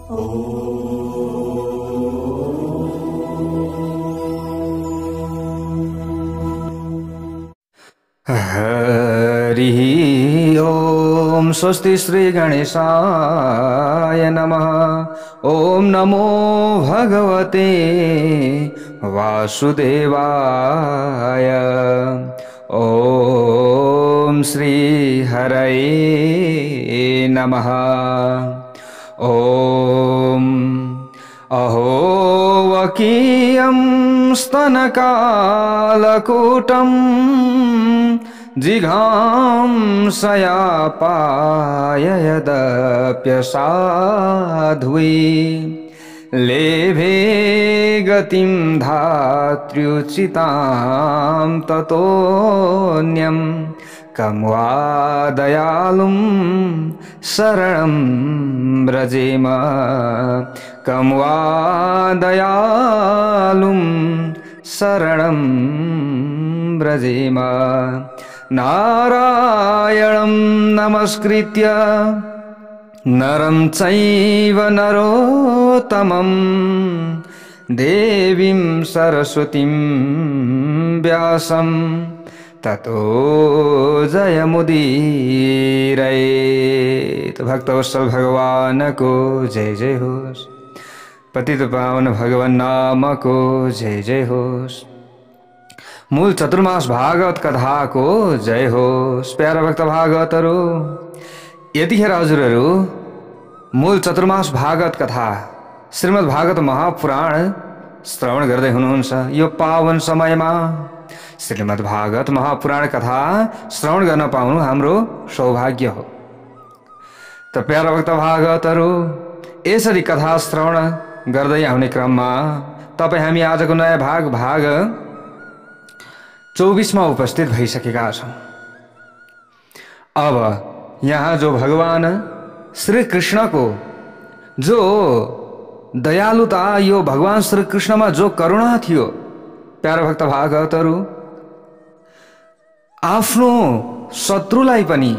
हरिः ओम स्वस्ति श्री गणेशाय नमः। ओम नमो भगवते वासुदेवाय। ओम श्री हरये नमः। ओम अहो वकीयं स्तनकालकूटं जिघांसयापाय यदप्यसाध्वी लेभे गतिं धात्र्युचितां ततोऽन्यं कं वा दयालुं शरणं व्रजेम। कं वा दयालुं शरणं व्रजेम। नारायणं नमस्कृत्य नरं चैव नरोत्तमं देवीं सरस्वतीं व्यासं ततो जयमुदीरयेत्। भक्तवत्सल भगवान को जय जय होस्। पतित पावन भगवान नाम को जय जय होस्। मूल चतुर्मास भागवत कथा को जय होस्। प्यारा भक्त भागवतहरू, यतिखेर हजुरहरू मूल चतुर्मास भागवत कथा श्रीमद् भागवत महापुराण श्रवण गर्दै हुनुहुन्छ। यो पावन समयमा श्रीमद् भागवत महापुराण कथा श्रवण गर्न पाउनु हाम्रो सौभाग्य हो। त प्यारा भक्त भागवतहरू, यसरी कथा श्रवण गर्दै आउने क्रममा तपाईँ हामी आजको नयाँ भाग 24 मा उपस्थित भइसकेका छौं। अब यहाँ जो भगवान श्री कृष्णको जो दयालुता, यो भगवान श्री कृष्णमा जो करुणा थियो, प्यारा भक्त भागवतहरू, आफ्नो शत्रुलाई पनि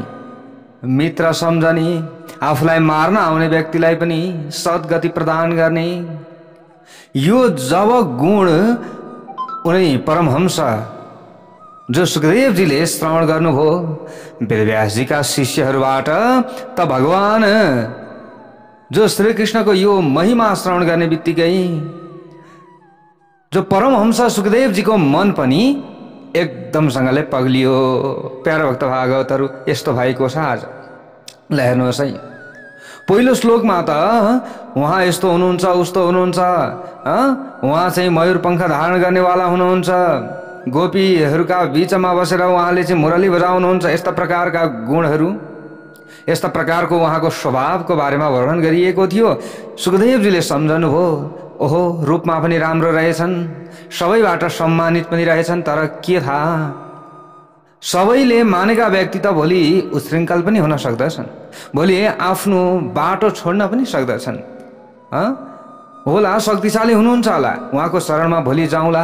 मित्र सम्झने, आफूलाई मार्न आउने व्यक्तिलाई पनि सद्गति प्रदान गर्ने, यो जब गुण उनी परमहंस जो सुखदेवजीले श्रवण गर्नुभयो वेदव्यासजीका शिष्यहरूबाट, त भगवान जो श्री कृष्णको यो महिमा श्रवण गर्ने बित्तिकै जो परमहंस सुखदेवजीको मन पनि एकदमसँगले पग्लियो। प्यारा भक्त भागवतहरू, यस्तो भएको छ आज। ल हेर्नुहोस् है, पहिलो श्लोकमा त उहाँ यस्तो हुनुहुन्छ, उस्तो हुनुहुन्छ, उहाँ चाहिँ मयूर पंख धारण गर्नेवाला हुनुहुन्छ, गोपीहरूका बीचमा बसेर उहाँले चाहिँ मुरली बजाउनुहुन्छ, यस्ता प्रकारका गुणहरू, यस्ता प्रकारको उहाँको स्वभावको बारेमा वर्णन गरिएको थियो। सुखदेवजीले सम्झनुभयो, ओहो रूपमा पनि राम्रो रहेछन्, सबैबाट सम्मानित पनि रहेछन्, तर के थाहा सबैले मानेका व्यक्ति त भोलि उच्छृङ्खल पनि हुन सक्दछन्, भोलि आफ्नो बाटो छोड्न पनि सक्दछन्। होला शक्तिशाली हुनुहुन्छ होला, उहाँको शरणमा भोलि जाउँला,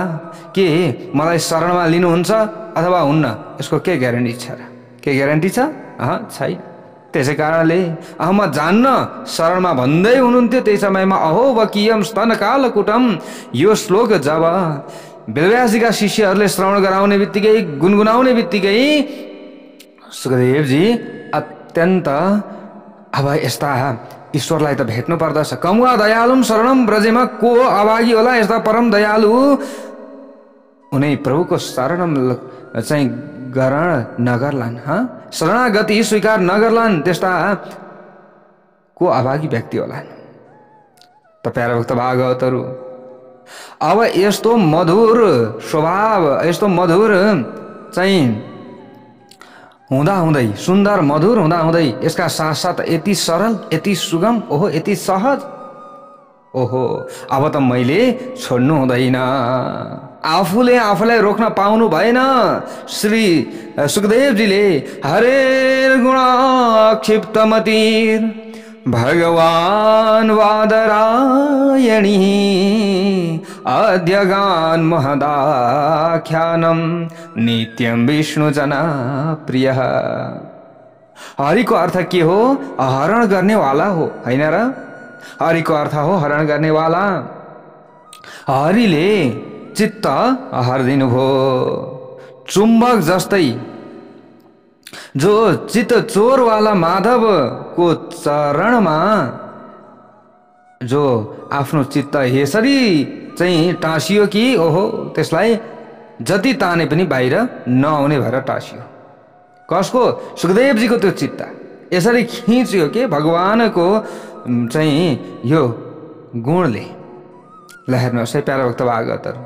के मलाई शरणमा लिनुहुन्छ अथवा हुन्न, यसको के ग्यारेन्टी छ र? के ग्यारेन्टी छ? छैन। त्यसै कारणले म जान्न शरणमा भन्दै हुनुहुन्थ्यो त्यही समयमा। अहो वकीयम स्तनकालकुटम, यो श्लोक जब वेदव्यासजीका शिष्यहरूले श्रवण गराउने बित्तिकै, गुनगुनाउने बित्तिकै सुखदेवजी अत्यन्त अब यस्ता ईश्वरलाई त भेट्नु पर्दछ। कमुवा दयालुम शरणम ब्रजेमा, को अभागी होला यस्ता परम दयालु उनी प्रभुको शरणम चाहिँ ग्रहण नगर्लान्, शरणागति स्वीकार नगर्लान्, त्यस्ता को अभागी व्यक्ति होलान्। त प्यारा भक्त भागवतहरू, अब यस्तो मधुर स्वभाव, यस्तो मधुर चाहिँ हुँदाहुँदै, सुन्दर मधुर हुँदाहुँदै, यसका साथसाथ यति सरल, यति सुगम, ओहो यति सहज, ओहो अब त मैले छोड्नु हुँदैन। आफूले आफूलाई रोक्न पाउनु भएन। श्री सुखदेवजीले हरेर गुणाक्षिप्तमतिर् भगवान वादरायणी अद्यगान महदाख्यानम नित्यं विष्णु जना प्रिय। हरि को अर्थ के हो? हरण गर्ने वाला हो, हैन र? हरिको अर्थ हो हरण गर्नेवाला। हरिले चित्त हरिदिनु भो। चुम्बक जस्तै जो चित्त चोरवाला माधवको चरणमा जो आफ्नो चित्त यसरी चाहिँ टाँसियो कि ओहो त्यसलाई जति ताने पनि बाहिर नआउने भएर टाँसियो। कसको? सुखदेवजीको त्यो चित्त यसरी खिच्यो कि भगवानको चाहिँ यो गुणले। ल हेर्नुहोस् है प्यारा भक्त भागवतहरू,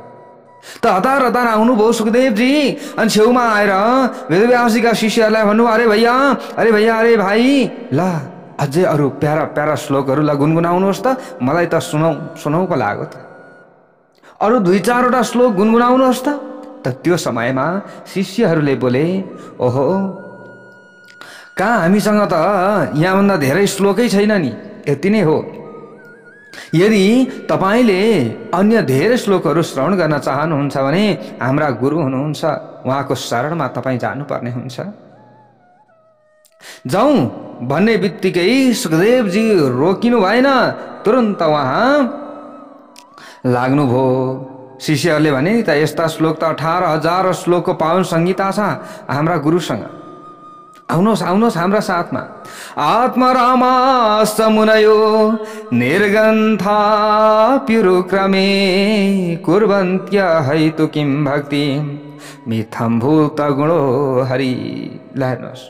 त हतार हतार आउनुभयो सुखदेवजी। अनि छेउमा आएर वेदव्यासजीका शिष्यहरूलाई भन्नु, अरे भैया अरे भाइ, ल अझै अरू प्यारा प्यारा श्लोकहरू ल गुनगुनाउनुहोस् त, मलाई त सुनाउ पो लाग्यो त, अरू 2-4वटा श्लोक गुनगुनाउनुहोस् त। त्यो समयमा शिष्यहरूले बोले, ओहो कहाँ हामीसँग त यहाँभन्दा धेरै श्लोकै छैन नि, यति नै हो। यदि तपाईँले अन्य धेरै श्लोकहरू श्रवण गर्न चाहनुहुन्छ भने हाम्रा गुरु हुनुहुन्छ, उहाँको शरणमा तपाईँ जानुपर्ने हुन्छ। जाउँ भन्ने बित्तिकै सुखदेवजी रोकिनु भएन, तुरन्त उहाँ लाग्नुभयो। शिष्यहरूले भने नि त यस्ता श्लोक त 18,000 श्लोकको पावन संहिता छ हाम्रा गुरुसँग, आउनुहोस् आउनुहोस् हाम्रा साथमा। आत्मरामा समुनयो निर्गन्था प्युरुक्रमे कुर्वन्त्य हैतु किं भक्ति मिथम भूत गुणो हरि। ल हेर्नुहोस्,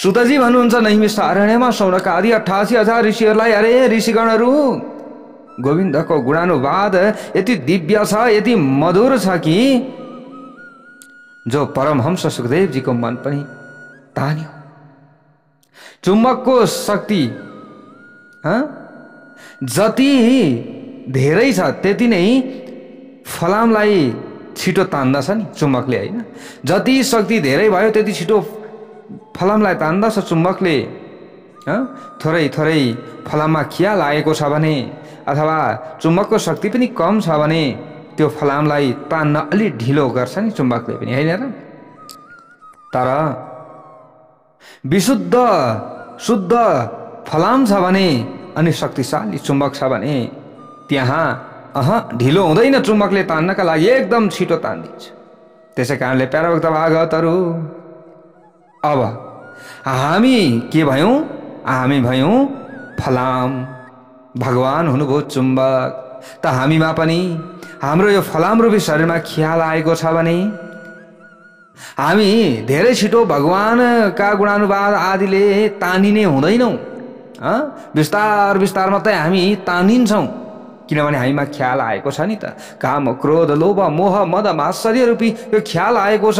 सुतजी भन्नुहुन्छ नैमिषारण्यमा शौनकादि 88,000 ऋषिहरूलाई, अरे ऋषिगणहरू, गोविन्दको गुणानुवाद यति दिव्य छ, यति मधुर छ कि जो परमहंस सुखदेवजीको मन पनि तान्यो। चुम्बकको शक्ति जति धेरै छ त्यति नै फलामलाई छिटो तान्दछ नि चुम्बकले, होइन? जति शक्ति धेरै भयो त्यति छिटो फलामलाई तान्दछ चुम्बकले। थोरै थोरै फलाममा खिया लागेको छ भने अथवा चुम्बकको शक्ति पनि कम छ भने त्यो फलामलाई तान्न अलि ढिलो गर्छ नि चुम्बकले पनि, होइन र? तर विशुद्ध शुद्ध फलाम छ भने अनि शक्तिशाली चुम्बक छ भने त्यहाँ ढिलो हुँदैन, चुम्बकले तान्नका लागि एकदम छिटो तान्दिन्छ। त्यसै कारणले प्यारा भक्त भागवतहरू, अब हामी के भयौँ? हामी भयौँ फलाम, भगवान हुनुभयो चुम्बक। त हामीमा पनि हाम्रो यो फलाम रूपी शरीरमा ख्याल आएको छ भने हामी धेरै छिटो भगवानका गुणानुवाद आदिले तानिने हुँदैनौँ। बिस्तार बिस्तार मात्रै हामी तानिन्छौँ, किनभने हामीमा ख्याल आएको छ नि त। काम क्रोध लोभ मोह मद मात्सर्य रूपी यो ख्याल आएको छ।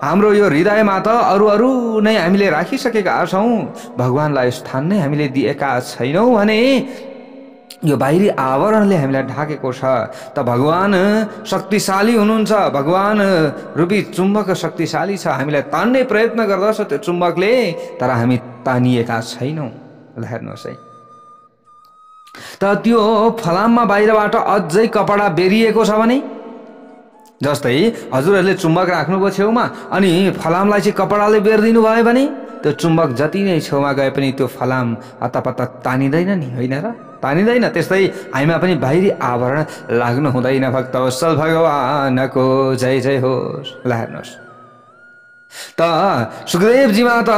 हाम्रो यो हृदयमा त अरू नै हामीले राखिसकेका छौँ, भगवानलाई स्थान नै हामीले दिएका छैनौँ भने यो बाहिरी आवरणले हामीलाई ढाकेको छ। त भगवान शक्तिशाली हुनुहुन्छ, भगवान रूपी चुम्बक शक्तिशाली छ, हामीलाई तान्ने प्रयत्न गर्दछ त्यो चुम्बकले, तर हामी तानिएका छैनौँ। ल हेर्नुहोस् है, त त्यो फलाममा बाहिरबाट अझै कपडा बेरिएको छ भने, जस्तै हजुरहरूले चुम्बक राख्नुभयो छेउमा अनि फलामलाई चाहिँ कपडाले बेरिदिनु भयो भने त्यो चुम्बक जति नै छेउमा गए पनि त्यो फलाम हत्तापत्ता तानिँदैन नि, होइन र? तानिँदैन। त्यस्तै हामीमा पनि बाहिरी आवरण लाग्नु हुँदैन। भक्तवत्सल भगवानको जय जय होस्। ल हेर्नुहोस्, त सुखदेवजीमा त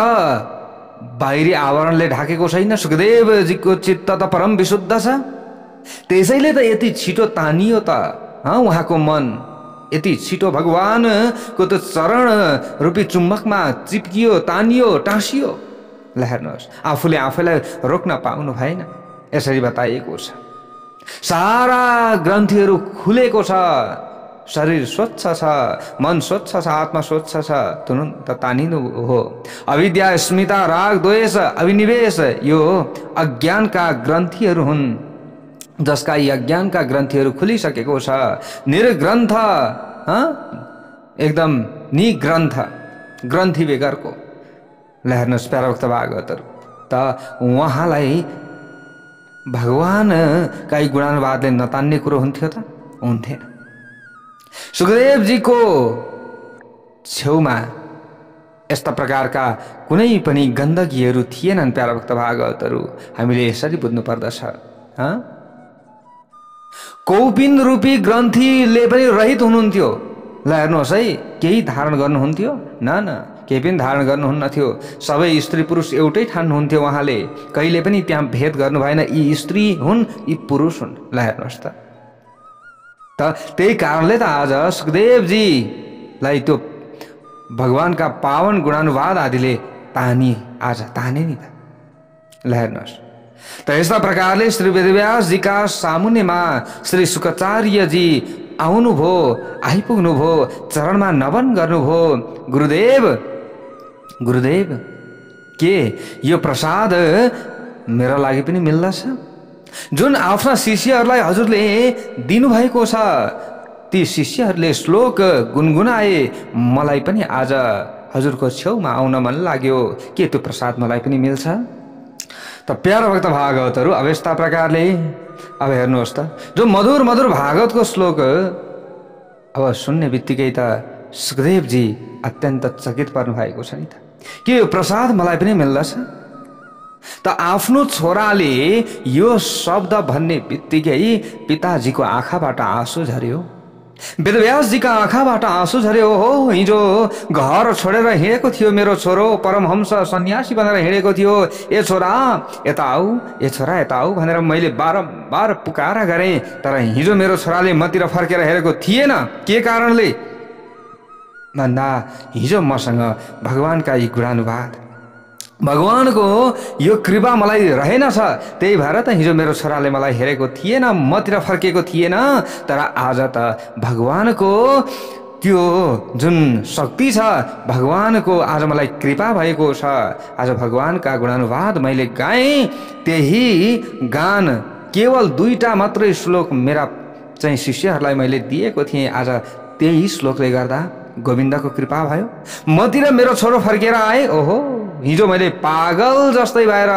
बाहिरी आवरणले ढाकेको छैन, सुखदेवजीको चित्त त परम विशुद्ध छ, त्यसैले त यति छिटो तानियो त उहाँको मन, यति छिटो भगवानको त चरण रूपी चुम्बकमा चिप्कियो, तानियो, टाँसियो। ल हेर्नुहोस्, आफूले आफैलाई रोक्न पाउनु भएन, यसरी बताइएको छ। सारा ग्रन्थीहरू खुलेको छ, शरीर स्वच्छ छ, मन स्वच्छ छ, आत्मा स्वच्छ छ, तुरन्त तानिनु हो। अविद्या स्मिता राग द्वेष अभिनिवेश यो अज्ञानका ग्रन्थीहरू हुन्, जसका यी अज्ञानका ग्रन्थीहरू खुलिसकेको छ। निर्ग्रन्थ एकदम निग्रन्थ ग्रन्थी बेगरको। ल हेर्नुहोस् प्यारा भक्त भागवतहरू, त उहाँलाई भगवानका गुणानुवादले नतान्ने कुरो हुन्थ्यो त? हुन्थेन। सुखदेवजीको छेउमा यस्ता प्रकारका कुनै पनि गन्दगीहरू थिएनन्। प्यारा भक्त भागवतहरू, हामीले यसरी बुझ्नु पर्दछ। कौपिन रूपी ग्रन्थीले पनि रहित हुनुहुन्थ्यो। ल हेर्नुहोस् है, केही धारण गर्नुहुन्थ्यो? न, केही पनि धारण गर्नुहुन्न थियो। सबै स्त्री पुरुष एउटै ठान्नुहुन्थ्यो उहाँले। कहिले पनि त्यहाँ भेद गर्नु भएन, यी स्त्री हुन्, यी पुरुष हुन्। ल हेर्नुहोस् त त्यही कारणले त आज सुखदेवजीलाई त्यो भगवानका पावन गुणानुवाद आदिले ताने नि त। ल हेर्नुहोस् त यस्ता प्रकारले श्री वेदव्यासजीका सामुन्यमा श्री शुक्राचार्यजी आउनुभयो, आइपुग्नुभयो, चरणमा नमन गर्नुभयो। गुरुदेव के यो प्रसाद मेरो लागि पनि मिल्दछ? जुन आफ्ना शिष्यहरूलाई हजुरले दिनुभएको छ, ती शिष्यहरूले श्लोक गुनगुनाए, मलाई पनि आज हजुरको छेउमा आउन मन लाग्यो। के त्यो प्रसाद मलाई पनि मिल्छ? त प्यारो भक्त भागवतहरू अब यस्ता प्रकारले अब हेर्नुहोस् त, जो मधुर मधुर भागवतको श्लोक अब सुन्ने बित्तिकै त सुखदेवजी अत्यन्त चकित पर्नु भएको छ नि त। के यो प्रसाद मलाई पनि मिल्दछ? त आफ्नो छोराले यो शब्द भन्ने बित्तिकै पिताजीको आँखाबाट आँसु झर्यो, वेदव्यासजीका आँखाबाट आँसु झर्यो। हो, हिजो घर छोडेर हिँडेको थियो मेरो छोरो, परमहंस सन्यासी भनेर हिँडेको थियो। ए छोरा यता आऊ, ए छोरा यता आऊ भनेर मैले बारम्बार पुकारा गरेँ, तर हिजो मेरो छोराले मतिर फर्केर हेरेको थिएन। के कारणले भन्दा हिजो मसँग भगवानका यी गुणानुवाद, भगवानको यो कृपा मलाई रहेनछ, त्यही भएर त हिजो मेरो छोराले मलाई हेरेको थिएन, मतिर फर्केको थिएन। तर आज त भगवानको त्यो जुन शक्ति छ, भगवानको आज मलाई कृपा भएको छ। आज भगवानका गुणानुवाद मैले गाएँ। त्यही गान केवल 2टा मात्रै श्लोक मेरा चाहिँ शिष्यहरूलाई मैले दिएको थिएँ। आज त्यही श्लोकले गर्दा गोविन्दको कृपा भयो, मतिर मेरो छोरो फर्केर आए। ओहो, हिजो मैले पागल जस्तै भएर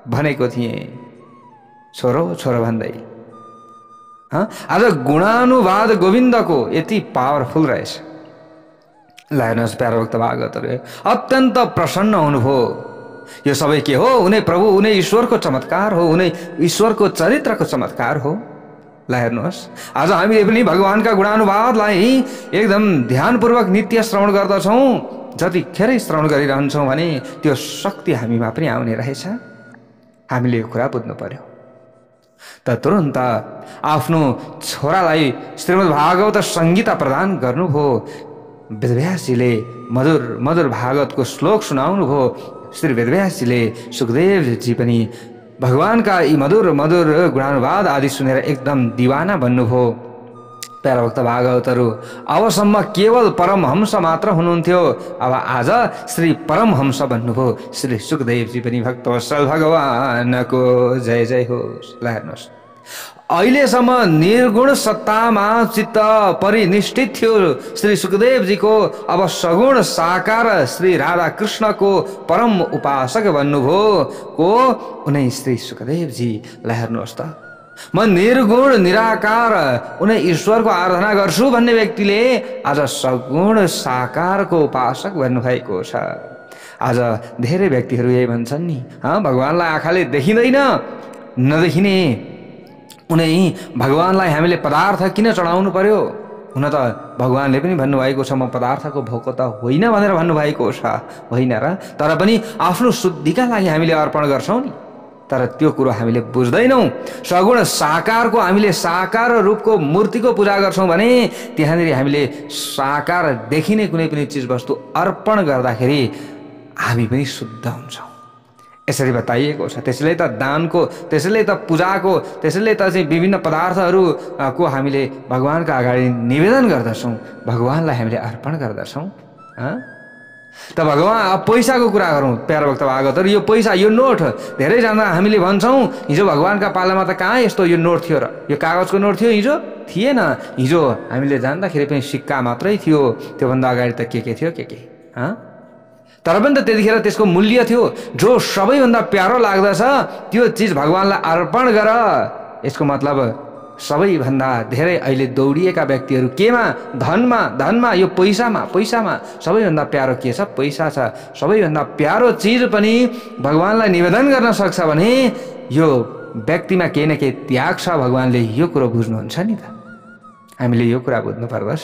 भनेको थिएँ छोरो छोरो भन्दै। आज गुणानुवाद गोविन्दको यति पावरफुल रहेछ। ल हेर्नुहोस् प्यारो भक्त भागवतहरू अत्यन्त प्रसन्न हुनुभयो। यो सबै के हो? उनै प्रभु, उनै ईश्वरको चमत्कार हो, उनै ईश्वरको चरित्रको चमत्कार हो। ल हेर्नुहोस्, आज हामीले पनि भगवानका गुणानुवादलाई एकदम ध्यानपूर्वक नित्य श्रवण गर्दछौँ। जतिखेरै श्रवण गरिरहन्छौँ भने त्यो शक्ति हामीमा पनि आउने रहेछ। हामीले यो कुरा बुझ्नु पर्यो। त तुरन्त आफ्नो छोरालाई श्रीमद् भागवत संहिता प्रदान गर्नुभयो। वेदव्यासजीले मधुर मधुर भागवतको श्लोक सुनाउनु भयो। श्री वेदव्यासजीले सुखदेवजी पनि भगवानका यी मधुर मधुर गुणानुवाद आदि सुनेर एकदम दिवाना बन्नुभयो। प्यारा भक्त भागवतहरू अबसम्म केवल परमहंस मात्र हुनुहुन्थ्यो, अब आज श्री परमहंस बन्नुभयो। श्री सुखदेवजी पनि भक्तवत्सल भगवानको जय जय होस्। ल हेर्नुहोस्, अहिलेसम्म निर्गुण सत्तामा चित्त परिनिष्ठित थियो श्री सुखदेवजीको, अब सगुण साकार श्री राधा कृष्णको परम उपासक बन्नुभयो को उनै श्री सुखदेवजी। ल हेर्नुहोस् त, म निर्गुण निराकार उनै ईश्वरको आराधना गर्छु भन्ने व्यक्तिले आज सगुण साकारको उपासक बन्नुभएको छ। आज धेरै व्यक्तिहरू यही भन्छन् नि, भगवानलाई आँखाले देखिँदैन, नदेखिने उनै भगवानलाई हामीले पदार्थ किन चढाउनु पर्यो? हुन त भगवानले पनि भन्नुभएको छ, म पदार्थको भोको त होइन भनेर भन्नुभएको छ, होइन र? तर पनि आफ्नो शुद्धिका लागि हामीले अर्पण गर्छौँ नि। तर त्यो कुरो हामीले बुझ्दैनौँ। सगुण साकारको हामीले साकार रूपको मूर्तिको पूजा गर्छौँ भने त्यहाँनिर हामीले साकार देखिने कुनै पनि चिजवस्तु अर्पण गर्दाखेरि हामी पनि शुद्ध हुन्छौँ, यसरी बताइएको छ। त्यसैले त दानको, त्यसैले त पूजाको, त्यसैले त चाहिँ विभिन्न पदार्थहरूको हामीले भगवानका अगाडि निवेदन गर्दछौँ, भगवानलाई हामीले अर्पण गर्दछौँ। त भगवान पैसाको कुरा गरौँ प्यारो भक्त भागवतहरू, यो पैसा, यो नोट, धेरैजना हामीले भन्छौँ हिजो भगवानका पालामा त कहाँ यस्तो यो नोट थियो र? यो कागजको नोट थियो, हिजो थिएन। हिजो हामीले जान्दाखेरि पनि सिक्का मात्रै थियो, त्योभन्दा अगाडि त के थियो के तर पनि त त्यतिखेर त्यसको मूल्य थियो। जो सबैभन्दा प्यारो लाग्दछ त्यो चिज भगवानलाई अर्पण गर। यसको मतलब सबैभन्दा धेरै अहिले दौडिएका व्यक्तिहरू केमा? धनमा, यो पैसामा सबैभन्दा प्यारो के छ? पैसा छ। सबैभन्दा प्यारो चिज पनि भगवानलाई निवेदन गर्न सक्छ भने यो व्यक्तिमा केही न केही त्याग छ। भगवान्ले यो कुरो बुझ्नुहुन्छ नि त। हामीले यो कुरा बुझ्नु पर्दछ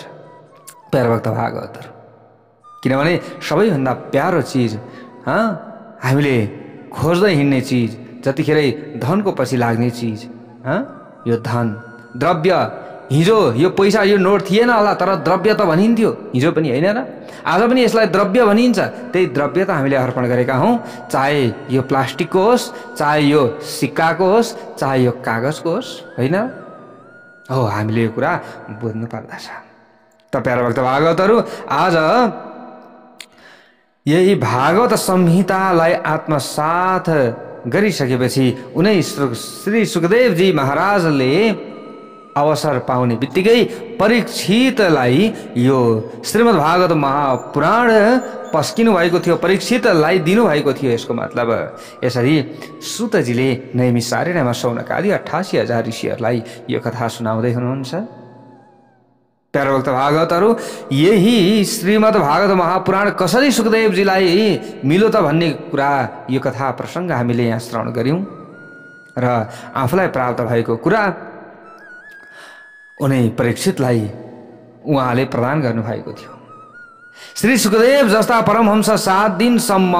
प्यारो भक्त भागवतहरू। किनभने सबैभन्दा प्यारो चिज हामीले खोज्दै हिँड्ने चिज, जतिखेरै धनको पछि लाग्ने चिज, यो धन द्रव्य। हिजो यो पैसा यो नोट थिएन होला, तर द्रव्य त भनिन्थ्यो हिजो पनि, होइन र? आज पनि यसलाई द्रव्य भनिन्छ। त्यही द्रव्य त हामीले अर्पण गरेका हौँ, चाहे यो प्लास्टिकको होस्, चाहे यो सिक्काको होस्, चाहे यो कागजको होस्, होइन हो? हामीले यो कुरा बुझ्नु पर्दछ। त प्यारो भक्त भागवतहरू, आज यही भागवत संहितालाई आत्मसात गरिसकेपछि उनै श्री सुखदेवजी महाराजले अवसर पाउने बित्तिकै परीक्षितलाई यो श्रीमद् भागवत महापुराण पस्किनु भएको थियो, परीक्षितलाई दिनुभएको थियो। यसको मतलब यसरी सुतजीले नैमिषारण्यमा शौनकादि 88,000 ऋषिहरूलाई यो कथा सुनाउँदै हुनुहुन्छ। प्यारो भक्त भागवतहरू, यही श्रीमद् भागवत महापुराण कसरी सुखदेवजीलाई मिल्यो त भन्ने कुरा, यो कथा प्रसङ्ग हामीले यहाँ श्रवण गऱ्यौँ र आफूलाई प्राप्त भएको कुरा उनै परीक्षितलाई उहाँले प्रदान गर्नुभएको थियो। श्री सुखदेव जस्ता परमहंस 7 दिनसम्म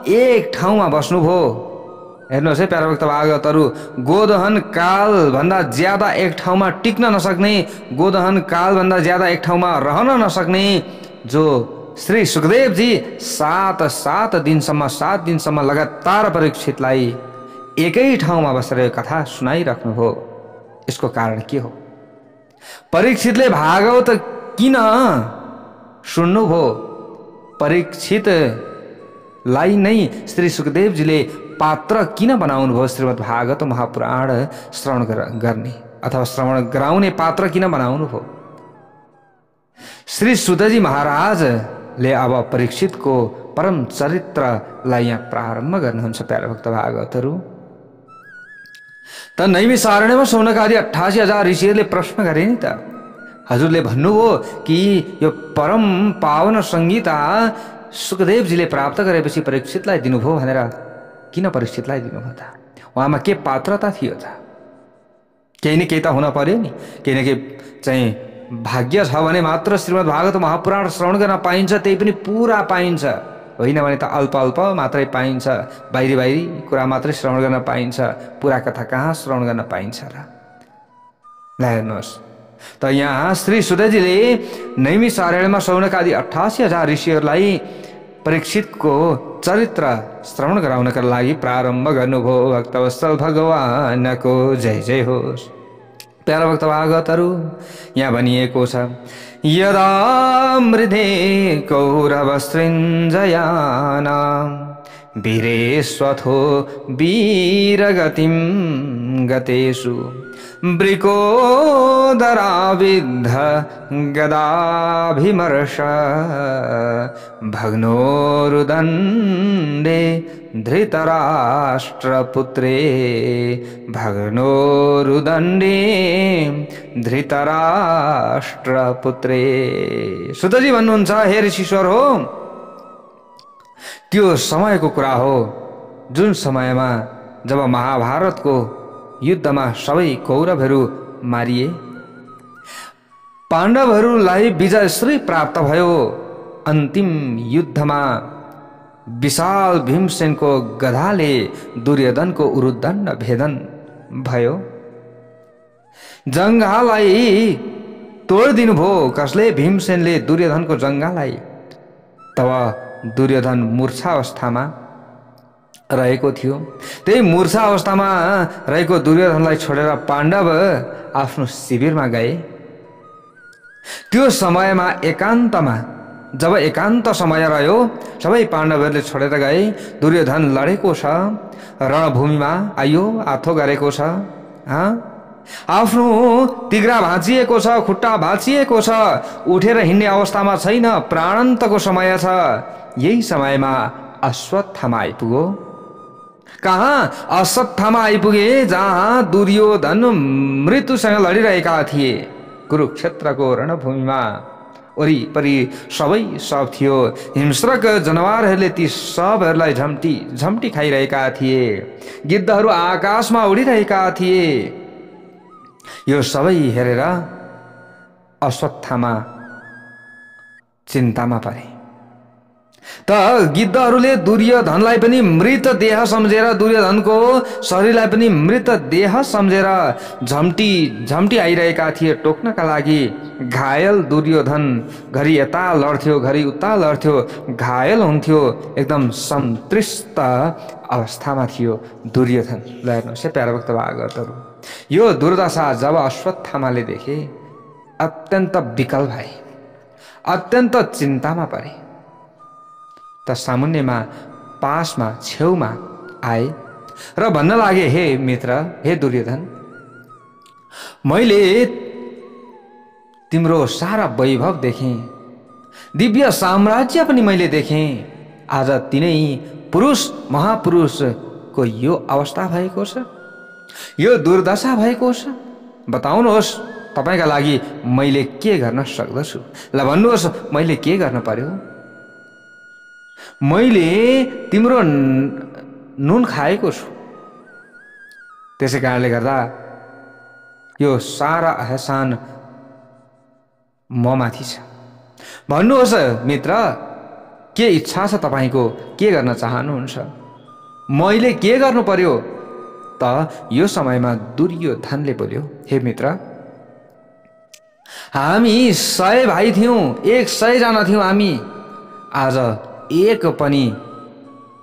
एक ठाउँमा बस्नुभयो। हेर्नुहोस् है प्यारो भक्त भागवतहरू, गोदहन कालभन्दा ज्यादा एक ठाउँमा टिक्न नसक्ने, गोदहन कालभन्दा ज्यादा एक ठाउँमा रहन नसक्ने जो श्री सुखदेवजी 7 दिनसम्म लगातार परीक्षितलाई एकै ठाउँमा बसेर कथा सुनाइराख्नुभयो। यसको कारण के हो? परीक्षितले भागवत किन सुन्नुभयो? परीक्षितलाई नै श्री सुखदेवजीले पात्र किन बनाउनु भयो? श्रीमद् भागवत महापुराण श्रवण गर्ने अथवा श्रवण गराउने पात्र किन बनाउनु भयो? श्री सुतजी महाराजले अब परीक्षितको परम चरित्रलाई यहाँ प्रारम्भ गर्नुहुन्छ। प्यारो भक्त भागवतहरू, त नैमिषारण्यमा शौनकादि 88,000 ऋषिहरूले प्रश्न गरे नि त। हजुरले भन्नुभयो कि यो परम पावन संहिता सुखदेवजीले प्राप्त गरेपछि परीक्षितलाई दिनुभयो भनेर। किन परीक्षितलाई दिनुभयो त? उहाँमा के पात्रता थियो त? केही न केही त हुन पर्यो नि। केही न केही चाहिँ भाग्य छ भने मात्र श्रीमद् भागवत महापुराण श्रवण गर्न पाइन्छ, त्यही पनि पुरा पाइन्छ, होइन भने त अल्प अल्प मात्रै पाइन्छ, बाहिरी कुरा मात्रै श्रवण गर्न पाइन्छ, पुरा कथा कहाँ श्रवण गर्न पाइन्छ र? हेर्नुहोस् त, यहाँ श्री सुतजीले नैमिषारण्यमा शौनकादि 88,000 ऋषिहरूलाई परीक्षितको चरित्र श्रवण गराउनका लागि प्रारम्भ गर्नुभयो। भक्तवत्सल भगवानको जय जय होस्। प्यारो भक्त भागवतहरू, यहाँ भनिएको छ, यदा मृधे कौरवसृञ्जयानां वीरेष्वथो वीरगतिं गतेषु वृकोदराविद्ध गदाभिमर्श भग्नोरुदण्डे धृतराष्ट्रपुत्रे भग्नोरुदण्डे धृतराष्ट्रपुत्रे। सुतजी भन्नुहुन्छ, हे ऋषिश्वर हो, त्यो समयको कुरा हो जुन समयमा जब महाभारतको युद्धमा सबै कौरवहरू मारिए, पाण्डवहरूलाई विजयश्री प्राप्त भयो। अन्तिम युद्धमा विशाल भीमसेनको गधाले दुर्योधनको उरुदण्ड भेदन भयो। जङ्घालाई तोडिदिनु भयो। कसले? भीमसेनले दुर्योधनको जङ्घालाई। तब दुर्योधन मूर्छा अवस्थामा रहेको थियो। त्यही मूर्छा अवस्थामा रहेको दुर्योधनलाई छोडेर पाण्डव आफ्नो शिविरमा गए। त्यो समयमा एकान्तमा, जब एकान्त समय रह्यो, सबै पाण्डवहरूले छोडेर गए। दुर्योधन लडेको छ, रणभूमिमा आयो, आथो गरेको छ, आफ्नो तिग्रा भाँचिएको छ, खुट्टा भाँचिएको छ, उठेर हिँड्ने अवस्थामा छैन, प्राणान्तको समय छ। यही समयमा अश्वत्थामा आइपुग्यो। कहाँ? अश्वत्थामा आइपुगे जहाँ दुर्योधन मृत्युसँग लडिरहेका थिए। कुरुक्षेत्रको रणभूमिमा वरिपरि सबै सब थियो। हिंस्रक जनावरहरूले ती सबहरूलाई झम्टी खाइरहेका थिए। गिद्धहरू आकाशमा उडिरहेका थिए। यो सबै हेरेर अश्वत्थामा चिन्तामा परे। त गिद्धहरूले दुर्योधनलाई पनि मृत देह सम्झेर, दुर्योधनको शरीरलाई पनि मृत देह सम्झेर झम्टी आइरहेका थिए टोक्नका लागि। घायल दुर्योधन घरि यता लड्थ्यो, घरि उता लड्थ्यो, घायल हुन्थ्यो, एकदम सन्तृष्ट अवस्थामा थियो दुर्योधन। ल हेर्नुहोस् है प्यारा भक्त भागवतहरू, यो दुर्दशा जब अश्वत्थामाले देखे अत्यन्त विकल भए, अत्यन्त चिन्तामा परे। त सामुन्नेमा पासमा छेउमा आए र भन्न लागे, हे मित्र, हे दुर्योधन, मैले तिम्रो सारा वैभव देखेँ, दिव्य साम्राज्य पनि मैले देखेँ। आज तिनै पुरुष महापुरुषको यो अवस्था भएको छ, यो दुर्दशा भएको छ। बताउनुहोस् तपाईका लागि मैले के गर्न सक्दछु? ल भन्नुहोस् मैले के गर्न पर्यो? मैले तिम्रो नुन खाएको छु, त्यसै कारणले गर्दा यो सारा एहसान म माथि छ। भन्नुहोस् मित्र, के इच्छा छ तपाईको? के गर्न चाहनुहुन्छ? मैले के गर्नु पर्यो? त यो समयमा दुर्योधनले बोल्यो, हे मित्र, हामी 100 भाइ थियौं, 100 जना थियौं हामी, आज एक पनि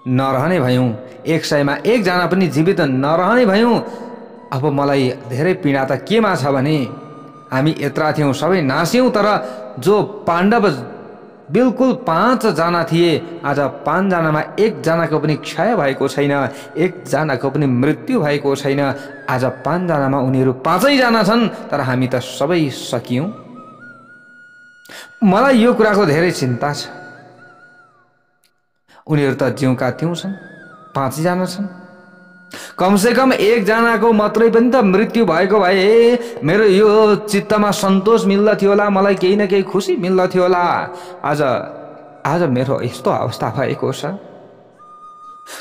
नरहने भयौं, 100 मा 1 जना पनि जीवित नरहने भयौं। अब मलाई धेरै पीडा त केमा छ भने हामी यत्रा थियौं, सबै नास्यौं, तर जो पाण्डव बिल्कुल 5 जना थिए, आज 5 जनामा 1 जनाको पनि क्षय भएको छैन, 1 जनाको पनि मृत्यु भएको छैन। आज 5 जनामा उनीहरू 5 जना छन्, तर हामी त सबै सकियौं। मलाई यो कुराको धेरै चिन्ता छ। उनीहरू त जिउका त्यौं छन्, 5 जना छन्, कमसे कम 1 जनाको मात्रै पनि त मृत्यु भएको भए मेरो यो चित्तमा सन्तोष मिल्दथ्यो होला, मलाई केही न केही खुसी मिल्दथ्यो होला। आज मेरो यस्तो अवस्था भएको छ।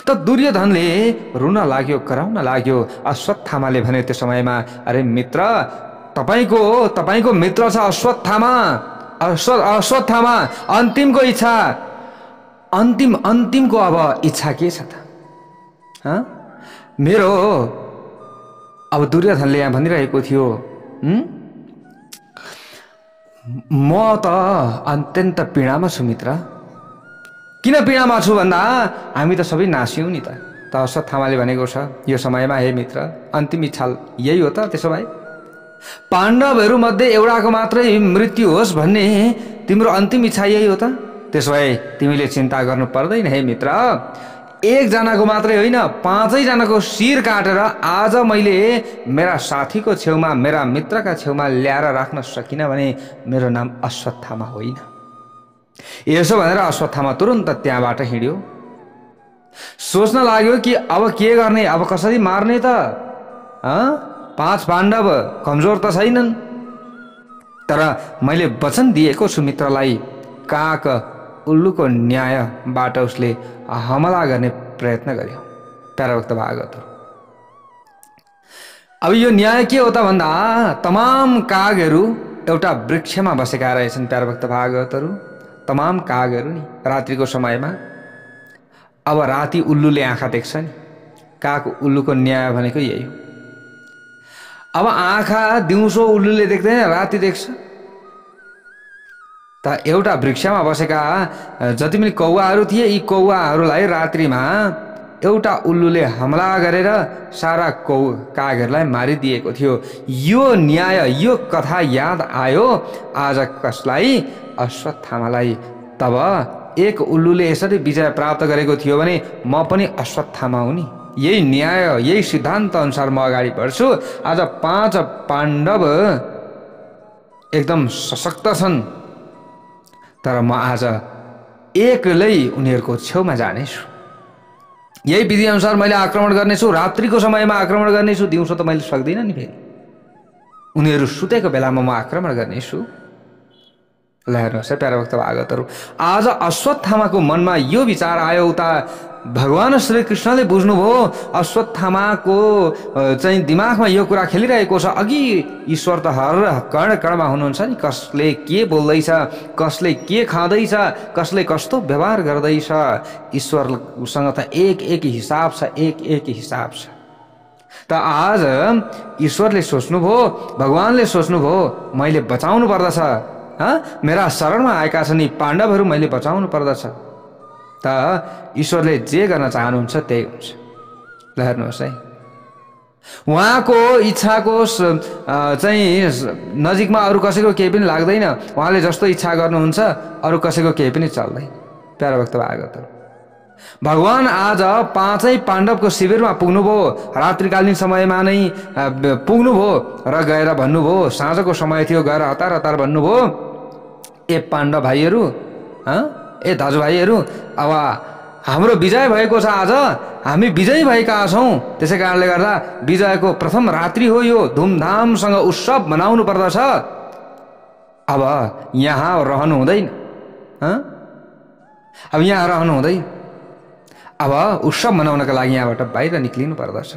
त दुर्योधनले रुन लाग्यो, कराउन लाग्यो। अश्वत्थामाले भने त्यो समयमा, अरे मित्र, तपाईको मित्र छ अश्वत्थामा, अश्वत्थामा, अन्तिमको इच्छा, अन्तिमको अब इच्छा के छ त? मेरो अब दुर्योधनले यहाँ भनिरहेको थियो, म त अत्यन्त पीडामा छु मित्र। किन पीडामा छु भन्दा हामी त सबै नास्यौं नि त। अश्वत्थामाले भनेको छ यो समयमा, हे मित्र, अन्तिम इच्छा यही हो त? त्यसो भए पाण्डवहरू मध्ये एउटाको मात्रै मृत्यु होस् भन्ने तिम्रो अन्तिम इच्छा यही हो त? त्यसो भए तिमीले चिन्ता गर्नु पर्दैन हे मित्र। 1 जनाको मात्रै होइन, 5 जनाको शिर काटेर आज मैले मेरा साथीको छेउमा, मेरा मित्रका छेउमा ल्याएर राख्न सकिनँ भने मेरो नाम अश्वत्थामा होइन। यसो भनेर अश्वत्थामा तुरन्त त्यहाँबाट हिँड्यो। सोच्न लाग्यो कि अब के गर्ने, अब कसरी मार्ने त? 5 पाण्डव कमजोर त छैनन्, तर मैले वचन दिएको छु मित्रलाई, काक उल्लुको न्यायबाट उसले हमला गर्ने प्रयत्न गर्यो। प्यारा भक्त भागवतहरू, अब यो न्याय के हो त भन्दा तमाम कागहरू एउटा वृक्षमा बसेका रहेछन्। प्यारा भक्त भागवतहरू, तमाम कागहरू नि रात्रिको समयमा, अब राति उल्लुले आँखा देख्छ नि, काग उल्लुको न्याय भनेको यही हो। अब आँखा दिउँसो उल्लुले देख्दैन, राति देख्छ। त एउटा वृक्षमा बसेका जति पनि कौवाहरू थिए, यी कौवाहरूलाई रात्रिमा एउटा उल्लुले हमला गरेर सारा कागहरूलाई मारिदिएको थियो। यो न्याय, यो कथा याद आयो आज कसलाई? अश्वत्थामालाई। तब एक उल्लुले यसरी विजय प्राप्त गरेको थियो भने म पनि अश्वत्थामा हुँ नि। यही न्याय, यही सिद्धान्त अनुसार म अगाडि बढ्छु। आज 5 पाण्डव एकदम सशक्त छन्, तर म आज एक्लै उनीहरूको छेउमा जानेछु। यही विधि अनुसार मैले आक्रमण गर्नेछु। रात्रिको समयमा आक्रमण गर्नेछु, दिउँसो त मैले सक्दिनँ नि। फेरि उनीहरू सुतेको बेलामा म आक्रमण गर्नेछु। ल हेर्नुहोस् है प्यारा भक्त भागवतहरू, आज अश्वत्थामाको मनमा यो विचार आयो, उता भगवान श्री कृष्णले बुझ्नुभयो अश्वत्थामाको चाहिँ दिमागमा यो कुरा खेलिरहेको छ। अघि ईश्वर त हर कण कणमा हुनुहुन्छ नि, कसले के बोल्दैछ, कसले के खाँदैछ, कसले कस्तो व्यवहार गर्दैछ, ईश्वरसँग त एक एक हिसाब छ, एक एक हिसाब छ। त आज ईश्वरले सोच्नुभयो, भगवानले सोच्नुभयो मैले बचाउनु पर्दछ, मेरा शरणमा आएका छन् यी पाण्डवहरू मैले बचाउनु पर्दछ। त ईश्वरले जे गर्न चाहनुहुन्छ त्यही हुन्छ। ल हेर्नुहोस् है, उहाँको इच्छाको चाहिँ नजिकमा अरू कसैको केही पनि लाग्दैन। उहाँले जस्तो इच्छा गर्नुहुन्छ अरू कसैको केही पनि चल्दैन। प्यारा भक्त भागवतहरू, भगवान आज पाँचै पाण्डवको शिविरमा पुग्नुभयो, रात्रिकालीन समयमा नै पुग्नुभयो र गएर भन्नुभयो, साँझको समय थियो, गएर हतार हतार भन्नुभयो, ए पाण्डव भाइहरू, ए दाजुभाइहरू, अब हाम्रो विजय भएको छ, आज हामी विजयी भएका छौँ। त्यसै कारणले गर्दा विजयको प्रथम रात्रि हो, यो धुमधामसँग उत्सव मनाउनु पर्दछ। अब यहाँ रहनु हुँदैन, अब यहाँ रहनु हुँदैन, अब उत्सव मनाउनका लागि यहाँबाट बाहिर निक्लिनु पर्दछ।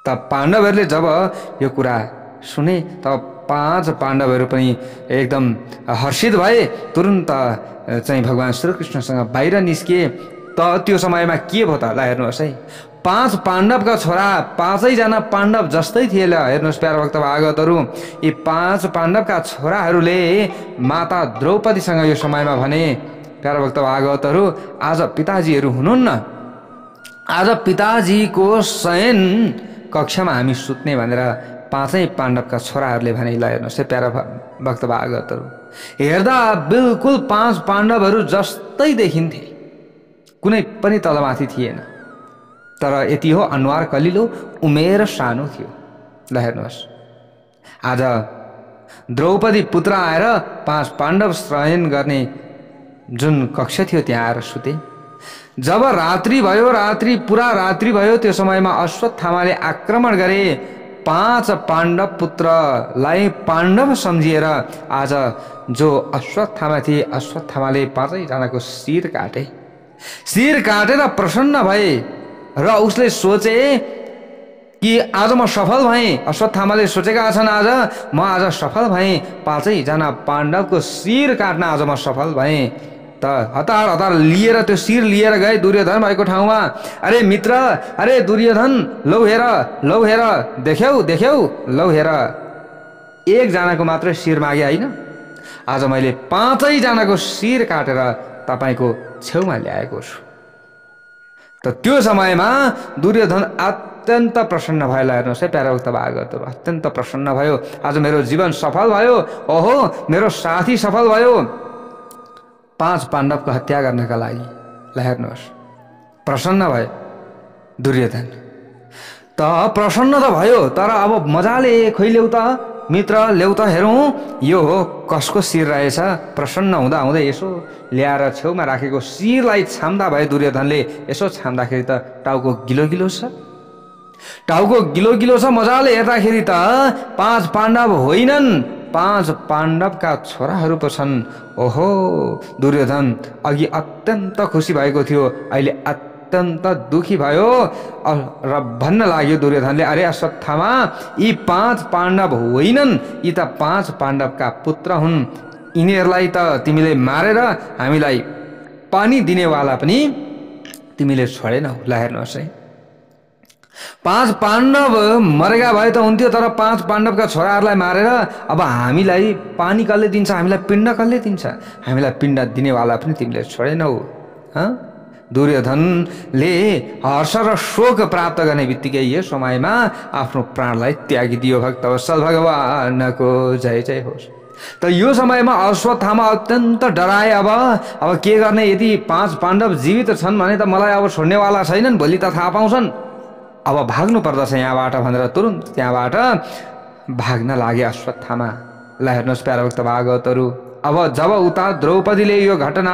त पाण्डवहरूले जब यो कुरा सुने तब पाँच पाण्डवहरू पनि एकदम हर्षित भए, तुरुन्त चाहिँ भगवान श्रीकृष्णसँग बाहिर निस्किए। त त्यो समयमा के भयो त, ल हेर्नुहोस् है, पाँच पाण्डवका छोरा पाँचैजना पाण्डव जस्तै थिए। ल हेर्नुहोस् प्यारा भक्त भागवतहरू, यी पाँच पाण्डवका छोराहरूले माता द्रौपदीसँग यो समयमा भने, प्यारा भक्त भागवतहरू, आज पिताजीहरू हुनुहुन्न, आज पिताजीको शयन कक्षामा हामी सुत्ने भनेर पाँचै पाण्डवका छोराहरूले भने। ल हेर्नुहोस् है प्यारा भक्त भागवतहरू, हेर्दा बिल्कुल पाँच पाण्डवहरू जस्तै देखिन्थे, कुनै पनि तलमाथि थिएन। तर यति हो, अनुहार कलिलो, उमेर सानो थियो। ल हेर्नुहोस्, आज द्रौपदी पुत्र आएर पाँच पाण्डव शयन गर्ने जुन कक्ष थियो त्यहाँ आएर सुते। जब रात्रि भयो, पुरा रात्रि भयो, त्यो समयमा अश्वत्थामाले आक्रमण गरे। पाँच पाण्डव पुत्रलाई पाण्डव सम्झिएर आज जो अश्वत्थामा थिए, अश्वत्थामाले पाँचैजनाको शिर काटे। शिर काटेर प्रसन्न भए र उसले सोचे कि आज म सफल भएँ। अश्वत्थामाले सोचेका छन् आज म आज सफल भएँ, पाँचैजना पाण्डवको शिर काट्न आज म सफल भएँ। त हतार हतार लिएर त्यो शिर लिएर गए दुर्योधन भएको ठाउँमा। अरे मित्र, अरे दुर्योधन, लौ हेर, लौ हेर, देख्यौ देख्यौ, लौ हेर, एकजनाको मात्र शिर मागे होइन, आज मैले पाँचैजनाको शिर काटेर तपाईँको छेउमा ल्याएको छु। त त्यो समयमा दुर्योधन अत्यन्त प्रसन्न भयो। हेर्नुहोस् है प्यारा भक्त भागवतहरू, अत्यन्त प्रसन्न भयो, आज मेरो जीवन सफल भयो, ओहो मेरो साथी सफल भयो पाँच पाण्डवको हत्या गर्नका लागि। ल हेर्नुहोस्, प्रसन्न भयो दुर्योधन। त प्रसन्न त भयो, तर अब मजाले खोइ ल्याउ त मित्र, ल्याउ त हेरौँ यो हो कसको शिर रहेछ। प्रसन्न हुँदा हुँदै यसो ल्याएर छेउमा राखेको शिरलाई छाम्दा भयो दुर्योधनले। यसो छाम्दाखेरि त टाउको गिलो गिलो छ, टाउको गिलो गिलो छ। मजाले हेर्दाखेरि त पाँच पाण्डव होइनन्, पाँच पाण्डवका छोराहरू पो छन्। ओहो, दुर्योधन अघि अत्यन्त खुसी भएको थियो, अहिले अत्यन्त दुखी भयो र भन्न लाग्यो दुर्योधनले, अरे अश्वत्थामा, यी पाँच पाण्डव होइनन्, यी त पाँच पाण्डवका पुत्र हुन्। यिनीहरूलाई त तिमीले मारेर हामीलाई पानी दिनेवाला पनि तिमीले छोडेनौ। ल हेर्नुहोस् है, पाँच पाण्डव मरेका भए त हुन्थ्यो, तर पाँच पाण्डवका छोराहरूलाई मारेर अब हामीलाई पानी कसले दिन्छ, हामीलाई पिण्ड कसले दिन्छ, हामीलाई पिण्ड दिनेवाला पनि तिमीले छोडेनौ। दुर्योधनले हर्ष र शोक प्राप्त गर्ने बित्तिकै यस समयमा आफ्नो प्राणलाई त्यागिदियो। भक्तवत्सल भगवानको जय जय होस्। त यो समयमा अश्वत्थामा अत्यन्त डराए। अब के गर्ने, यदि पाँच पाण्डव जीवित छन् भने त मलाई अब छोड्नेवाला छैनन्, भोलि त थाहा पाउँछन्, अब भाग्नु पर्दछ यहाँबाट भनेर तुरुन्त त्यहाँबाट भाग्न लागे अश्वत्थामा। ल हेर्नुहोस् प्यारा भक्त भागवतहरू, अब जब उता द्रौपदीले यो घटना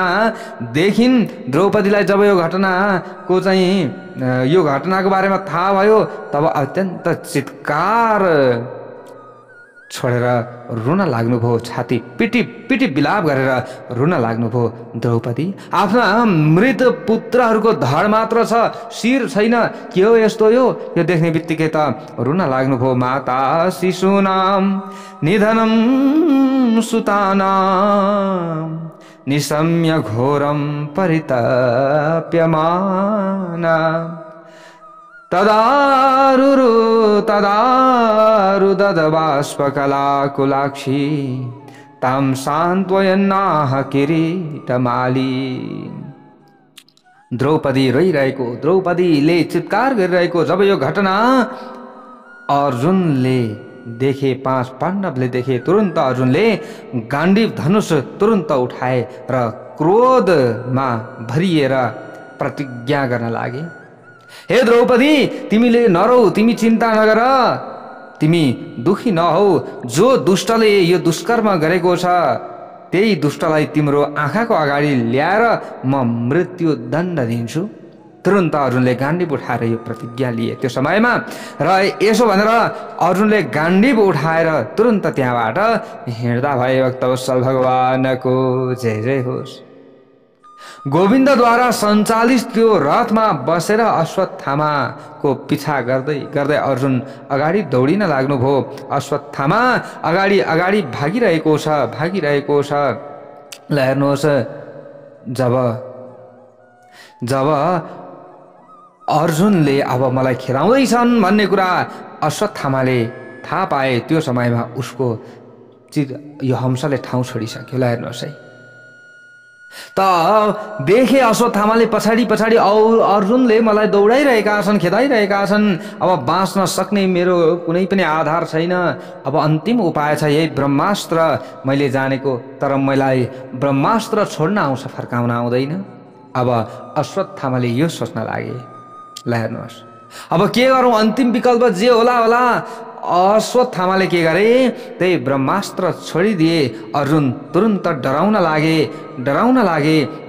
देखिन्, द्रौपदीलाई जब यो घटनाको चाहिँ यो घटनाको बारेमा थाहा भयो, तब अत्यन्त चित्कार छोडेर रुन लाग्नुभयो, छाती पिटी पिटी बिलाप गरेर रुन लाग्नुभयो द्रौपदी। आफ्ना मृत पुत्रहरूको धड मात्र छ, शिर छैन, के हो यस्तो? यो देख्ने बित्तिकै त रुन लाग्नुभयो। माता शिशूनां निधनं सुतानां निशम्य घोरं परितप्यमाना तदारु ददबाष्पकलाकुलाक्षी तां सान्त्वयन्नाह किरीटमाली। द्रौपदी रोइरहेको, द्रौपदीले चित्कार गरिरहेको जब यो घटना अर्जुनले देखे, 5 पाण्डवले देखे, तुरन्त अर्जुनले गाण्डीव धनुष तुरन्त उठाए र क्रोधमा भरिएर प्रतिज्ञा गर्न लागे। हे द्रौपदी, तिमीले नरौ, तिमी चिन्ता नगर, तिमी दुखी नहौ। जो दुष्टले यो दुष्कर्म गरेको छ त्यही दुष्टलाई तिम्रो आँखाको अगाडि ल्याएर म मृत्यु दण्ड दिन्छु। तुरन्त अर्जुनले गाण्डीव उठाएर यो प्रतिज्ञा लिए। त्यो समयमा र यसो भनेर अर्जुनले गाण्डीव उठाएर तुरन्त त्यहाँबाट हिँड्दा भए भक्तवत्सल भगवानको जय जय होस्। गोविन्दद्वारा सञ्चालित त्यो रथमा बसेर अश्वत्थामाको पिछा गर्दै गर्दै अर्जुन अगाडि दौडिन लाग्नुभयो। अश्वत्थामा अगाडि अगाडि भागिरहेको छ। ल हेर्नुहोस्, जब अर्जुनले अब मलाई खेलाउँदैछन् भन्ने कुरा अश्वत्थामाले थाहा पाए, त्यो समयमा उसको यो हंसले ठाउँ छोडिसक्यो। ल हेर्नुहोस् है, त देखे अश्वत्थामाले पछाडि पछाडि अर्जुनले मलाई दौडाइरहेका छन्, खेदाइरहेका छन्। अब बाँच्न सक्ने मेरो कुनै पनि आधार छैन। अब अन्तिम उपाय छ यही ब्रह्मास्त्र मैले जानेको, तर मलाई ब्रह्मास्त्र छोड्न आउँछ, फर्काउन आउँदैन। अब अश्वत्थामाले यो सोच्न लागे, ल हेर्नुहोस् अब के गरौँ, अन्तिम विकल्प जे होला होला। अश्वत्थामाले के गरे, त्यही ब्रह्मास्त्र छोडिदिए। अर्जुन तुरन्त डराउन लागे,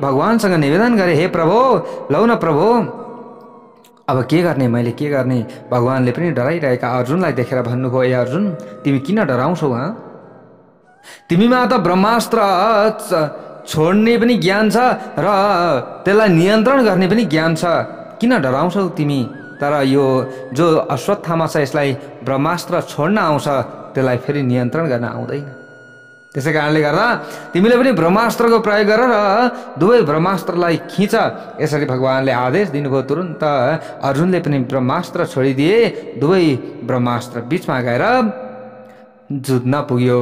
भगवानसँग निवेदन गरे, हे प्रभु, लौ न प्रभु, अब के गर्ने, मैले के गर्ने। भगवानले पनि डराइरहेका अर्जुनलाई देखेर भन्नुभयो, ए अर्जुन, तिमी किन डराउँछौ? तिमीमा त ब्रह्मास्त्र छोड्ने पनि ज्ञान छ र त्यसलाई नियन्त्रण गर्ने पनि ज्ञान छ, किन डराउँछौ तिमी? तर यो जो अश्वत्थामा छ यसलाई ब्रह्मास्त्र छोड्न आउँछ, त्यसलाई फेरि नियन्त्रण गर्न आउँदैन। त्यसै कारणले गर्दा तिमीले पनि ब्रह्मास्त्रको प्रयोग गर र दुवै ब्रह्मास्त्रलाई खिच। यसरी भगवानले आदेश दिनुभयो। तुरन्त अर्जुनले पनि ब्रह्मास्त्र छोडिदिए। दुवै ब्रह्मास्त्र बिचमा गएर जुझ्न पुग्यो।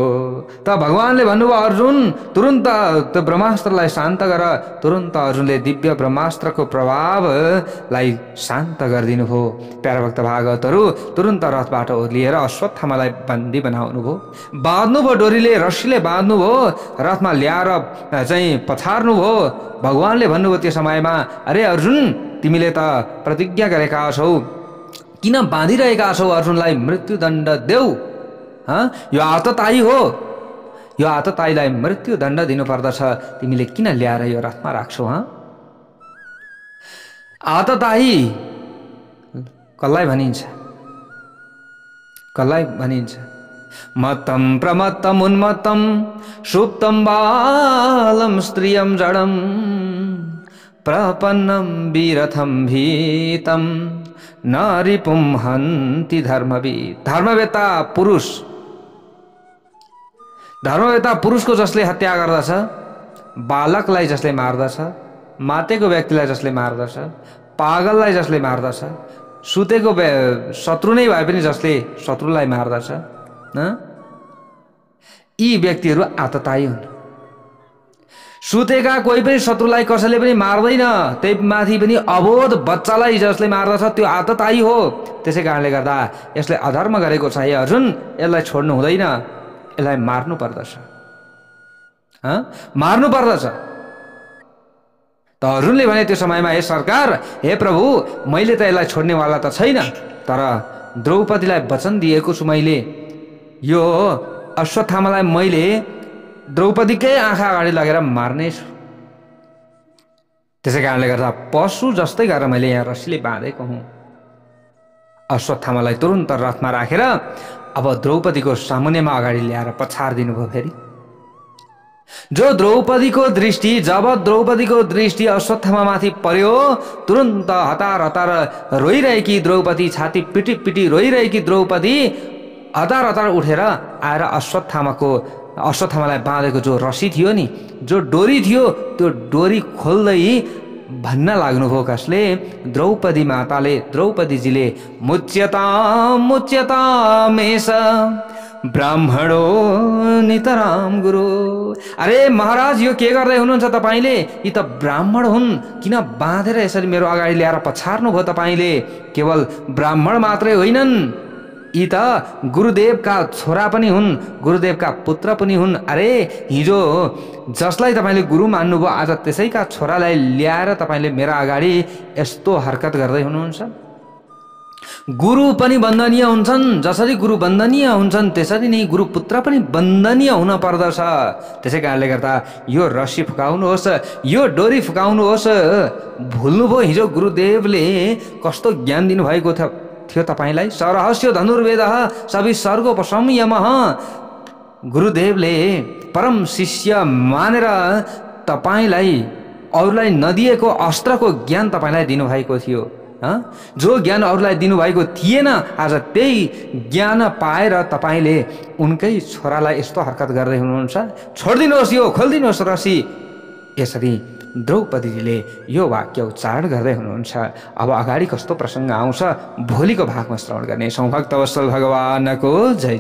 त भगवानले भन्नुभयो, अर्जुन तुरन्त त्यो ब्रह्मास्त्रलाई शान्त गर। तुरन्त अर्जुनले दिव्य ब्रह्मास्त्रको प्रभावलाई शान्त गरिदिनु भयो। प्यारा भक्त भागवतहरू तुरन्त रथबाट ओर्लिएर अश्वत्थामालाई बन्दी बनाउनुभयो, बाँध्नुभयो, डोरीले रस्सीले बाँध्नुभयो, रथमा ल्याएर चाहिँ पछार्नुभयो। भगवानले भन्नुभयो त्यो समयमा, अरे अर्जुन, तिमीले त प्रतिज्ञा गरेका छौ, किन बाँधिरहेका छौ अर्जुनलाई? मृत्युदण्ड देऊ। यो आततायी हो, यो आततायीलाई मृत्युदण्ड दिनुपर्दछ। तिमीले किन ल्याएर यो रथमा राख्छौ? आततायी कसलाई भनिन्छ? कसलाई भनिन्छ? मत्तं प्रमत्तं उन्मत्तं सुप्तं बालं स्त्रियं जडं प्रपन्नं विरथं भीतं न रिपुं हन्ति धर्मवीर। धर्मवेत्ता पुरुषको जसले हत्या गर्दछ, बालकलाई जसले मार्दछ, मातेको व्यक्तिलाई जसले मार्दछ, पागललाई जसले मार्दछ, सुतेको शत्रु नै भए पनि जसले शत्रुलाई मार्दछ, यी व्यक्तिहरू आततायी हुन्। सुतेका कोही पनि शत्रुलाई कसैले पनि मार्दैन, त्यही माथि पनि अबोध बच्चालाई जसले मार्दछ त्यो आततायी हो। त्यसै कारणले गर्दा यसले अधर्म गरेको छ, हे अर्जुन, यसलाई छोड्नु हुँदैन, यसलाई मार्नु पर्दछ, मार्नु पर्दछ। त अर्जुनले भने त्यो समयमा, हे सरकार, हे प्रभु, मैले त यसलाई छोड्नेवाला त छैन, तर द्रौपदीलाई वचन दिएको छु मैले, यो अश्वत्थामालाई मैले द्रौपदीकै आँखा अगाडि लगेर मार्नेछु। त्यसै कारणले गर्दा पशु जस्तै गरेर मैले यहाँ रस्सीले बाँधेको हुँ। अश्वत्थामालाई तुरन्त रथमा राखेर अब द्रौपदीको सामुन्नेमा अगाडि ल्याएर पछारिदिनु भयो फेरि। जब द्रौपदीको दृष्टि अश्वत्थामाथि पर्यो, तुरन्त हतार हतार रोइरहेकी द्रौपदी, छाती पिटी पिटी रोइरहेकी द्रौपदी हतार हतार उठेर आएर अश्वत्थामालाई बाँधेको जो रस्सी थियो नि, जो डोरी थियो, त्यो डोरी खोल्दै भन्न लाग्नुभयो कसले? द्रौपदी माताले, द्रौपदीजीले, मुच्यतामेष ब्राह्मणो नितराम गुरु। अरे महाराज, यो के गर्दै हुनुहुन्छ तपाईले? यी त ब्राह्मण हुन्, किन बाँधेर यसरी मेरो अगाडि ल्याएर पछार्नु भयो तपाईले? केवल ब्राह्मण मात्रै होइनन्, यी त गुरुदेवका छोरा पनि हुन्, गुरुदेवका पुत्र पनि हुन्। अरे हिजो जसलाई तपाईले गुरु मान्नुभयो, आज त्यसैका छोरालाई ल्याएर तपाईले मेरा अगाडि यस्तो हरकत गर्दै हुनुहुन्छ। गुरु पनि वन्दनीय हुन्छन्, जसरी गुरु वन्दनीय हुन्छन् त्यसरी नै गुरु पुत्र पनि वन्दनीय हुन पर्दछ। त्यसै कारणले गर्दा यो रस्सी फुकाउनुहोस्, यो डोरी फुकाउनुहोस्। भुल्नुभयो हिजो गुरुदेवले कस्तो ज्ञान दिनुभएको थियो तपाईलाई? सरहस्य धनुर्वेदः सविसर्गोपसंयमः। गुरुदेवले परम शिष्य मानेर तपाईलाई अरूलाई नदिएको अस्त्रको ज्ञान तपाईलाई दिनुभएको थियो। जो ज्ञान अरूलाई दिनुभएको थिएन, आज त्यही ज्ञान पाएर तपाईले उनकै छोरालाई यस्तो हरकत गर्दै हुनुहुन्छ। छोडिदिनुहोस्, यो खोलिदिनुहोस् रस्सी। यसरी द्रौपदीले यो वाक्य उच्चारण गर्दै हुनुहुन्छ। अब अगाडि कस्तो प्रसङ्ग आउँछ भोलिको भागमा श्रवण गर्नेछौँ। भक्तवत्सल भगवानको जय।